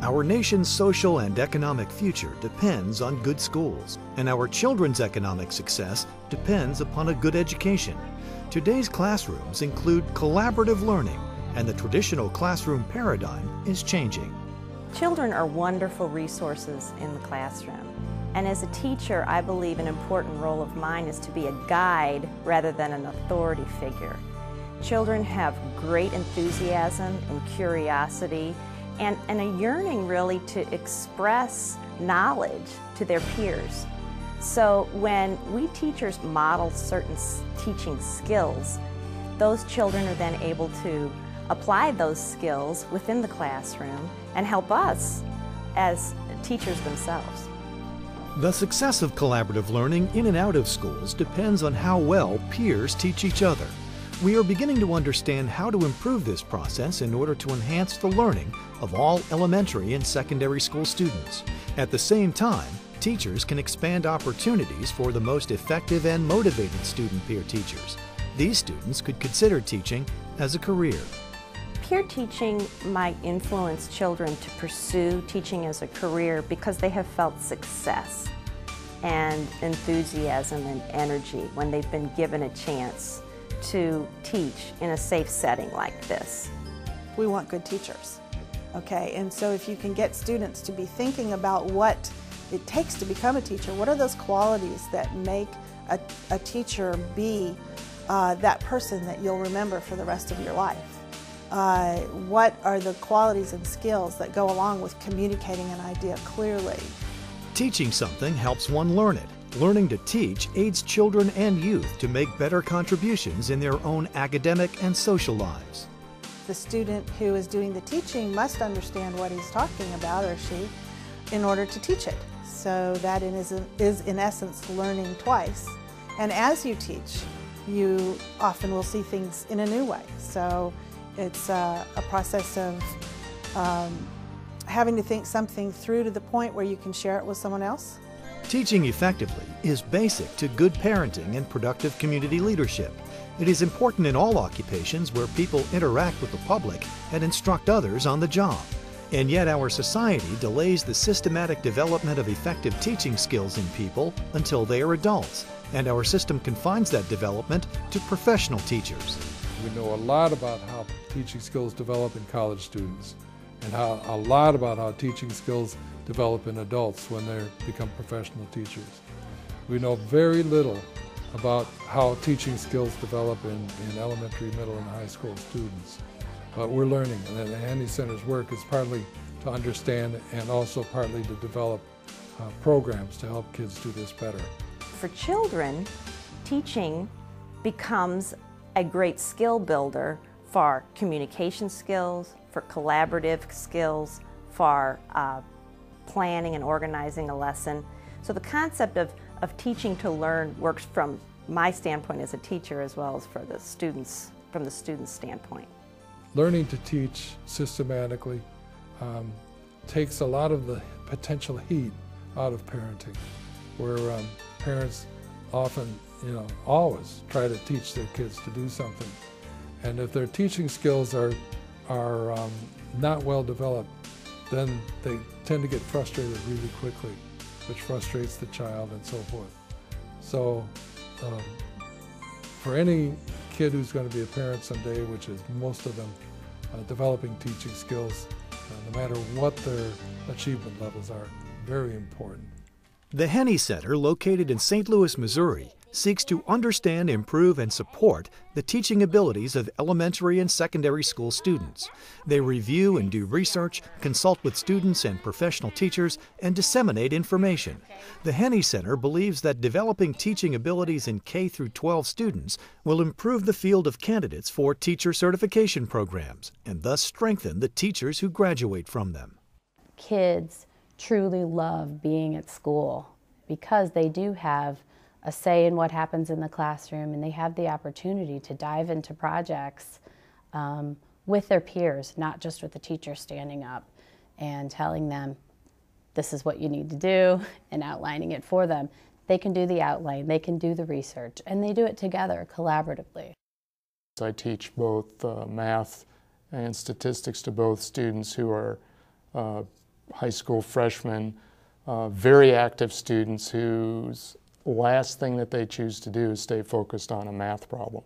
Our nation's social and economic future depends on good schools, and our children's economic success depends upon a good education. Today's classrooms include collaborative learning, and the traditional classroom paradigm is changing. Children are wonderful resources in the classroom. And as a teacher, I believe an important role of mine is to be a guide rather than an authority figure. Children have great enthusiasm and curiosity and a yearning really to express knowledge to their peers. So when we teachers model certain teaching skills, those children are then able to apply those skills within the classroom and help us as teachers themselves. The success of collaborative learning in and out of schools depends on how well peers teach each other. We are beginning to understand how to improve this process in order to enhance the learning of all elementary and secondary school students. At the same time, teachers can expand opportunities for the most effective and motivated student peer teachers. These students could consider teaching as a career. Peer teaching might influence children to pursue teaching as a career because they have felt success and enthusiasm and energy when they've been given a chance to teach in a safe setting like this. We want good teachers, okay? And so if you can get students to be thinking about what it takes to become a teacher, what are those qualities that make a teacher be that person that you'll remember for the rest of your life? What are the qualities and skills that go along with communicating an idea clearly? Teaching something helps one learn it. Learning to teach aids children and youth to make better contributions in their own academic and social lives. The student who is doing the teaching must understand what he's talking about, or she, in order to teach it. So that is in essence learning twice. And as you teach, you often will see things in a new way. So it's a process of having to think something through to the point where you can share it with someone else. Teaching effectively is basic to good parenting and productive community leadership. It is important in all occupations where people interact with the public and instruct others on the job. And yet our society delays the systematic development of effective teaching skills in people until they are adults, and our system confines that development to professional teachers. We know a lot about how teaching skills develop in college students, and a lot about how teaching skills develop in adults when they become professional teachers. We know very little about how teaching skills develop in elementary, middle, and high school students. But we're learning, and the Hoenny Center's work is partly to understand and also partly to develop programs to help kids do this better. For children, teaching becomes a great skill builder for communication skills, for collaborative skills, for planning and organizing a lesson. So the concept of teaching to learn works from my standpoint as a teacher as well as for the students, from the student's standpoint. Learning to teach systematically takes a lot of the potential heat out of parenting, where parents often, always try to teach their kids to do something. And if their teaching skills are not well developed, then they tend to get frustrated really quickly, which frustrates the child and so forth. So for any kid who's going to be a parent someday, which is most of them, developing teaching skills, no matter what their achievement levels are, very important. The Hoenny Center, located in St. Louis, Missouri, seeks to understand, improve, and support the teaching abilities of elementary and secondary school students. They review and do research, consult with students and professional teachers, and disseminate information. The Hoenny Center believes that developing teaching abilities in K-12 students will improve the field of candidates for teacher certification programs, and thus strengthen the teachers who graduate from them. Kids truly love being at school because they do have a say in what happens in the classroom, and they have the opportunity to dive into projects with their peers, not just with the teacher standing up and telling them, this is what you need to do, and outlining it for them. They can do the outline, they can do the research, and they do it together, collaboratively. I teach both math and statistics to both students who are high school freshmen, very active students whose last thing that they choose to do is stay focused on a math problem,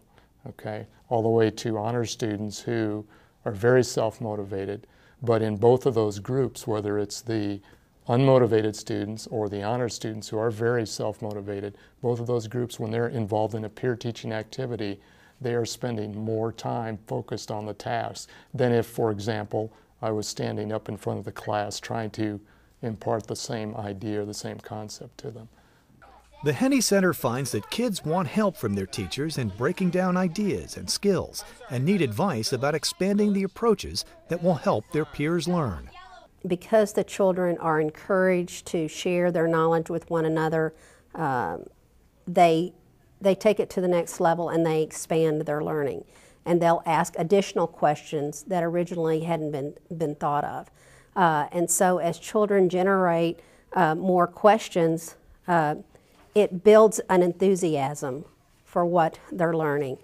okay? All the way to honor students who are very self-motivated. But in both of those groups, whether it's the unmotivated students or the honor students who are very self-motivated, both of those groups, when they're involved in a peer teaching activity, they are spending more time focused on the task than if, for example, I was standing up in front of the class trying to impart the same idea or the same concept to them. The Hoenny Center finds that kids want help from their teachers in breaking down ideas and skills and need advice about expanding the approaches that will help their peers learn. Because the children are encouraged to share their knowledge with one another, they take it to the next level and they expand their learning. And they'll ask additional questions that originally hadn't been thought of. And so as children generate more questions, it builds an enthusiasm for what they're learning.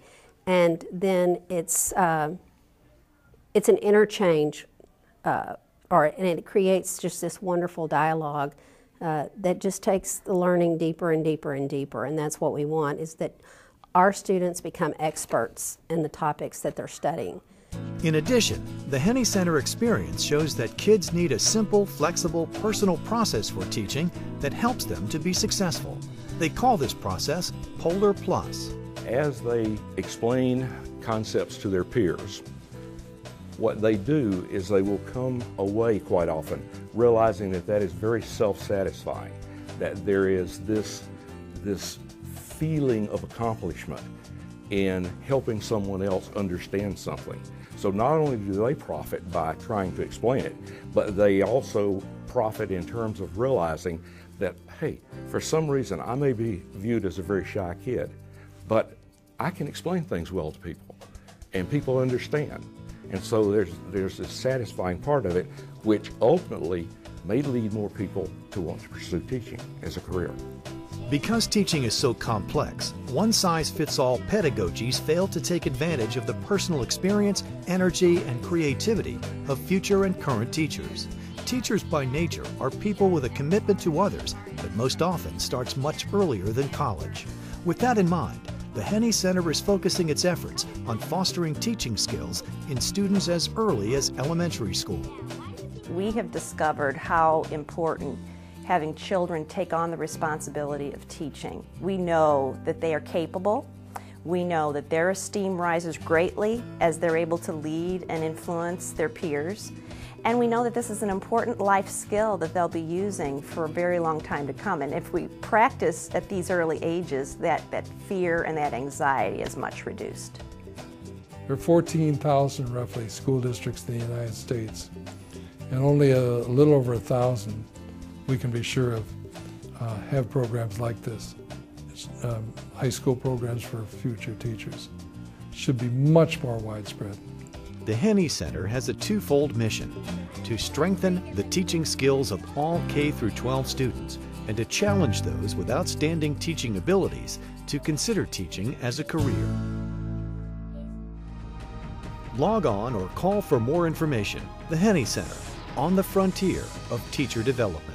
And then it's an interchange, and it creates just this wonderful dialogue that just takes the learning deeper and deeper and deeper. And that's what we want, is that our students become experts in the topics that they're studying. In addition, the Hoenny Center experience shows that kids need a simple, flexible, personal process for teaching that helps them to be successful. They call this process Polar Plus. As they explain concepts to their peers, what they do is they will come away quite often realizing that that is very self-satisfying, that there is this feeling of accomplishment in helping someone else understand something. So not only do they profit by trying to explain it, but they also profit in terms of realizing that, hey, for some reason I may be viewed as a very shy kid, but I can explain things well to people, and people understand. And so there's this satisfying part of it, which ultimately may lead more people to want to pursue teaching as a career. Because teaching is so complex, one-size-fits-all pedagogies fail to take advantage of the personal experience, energy, and creativity of future and current teachers. Teachers by nature are people with a commitment to others that most often starts much earlier than college. With that in mind, the Hoenny Center is focusing its efforts on fostering teaching skills in students as early as elementary school. We have discovered how important having children take on the responsibility of teaching. We know that they are capable. We know that their esteem rises greatly as they're able to lead and influence their peers. And we know that this is an important life skill that they'll be using for a very long time to come. And if we practice at these early ages, that fear and that anxiety is much reduced. There are 14,000 roughly school districts in the United States, and only a little over 1,000 we can be sure of have programs like this. High school programs for future teachers should be much more widespread. The Hoenny Center has a twofold mission: to strengthen the teaching skills of all K-12 students and to challenge those with outstanding teaching abilities to consider teaching as a career. Log on or call for more information. The Hoenny Center, on the frontier of teacher development.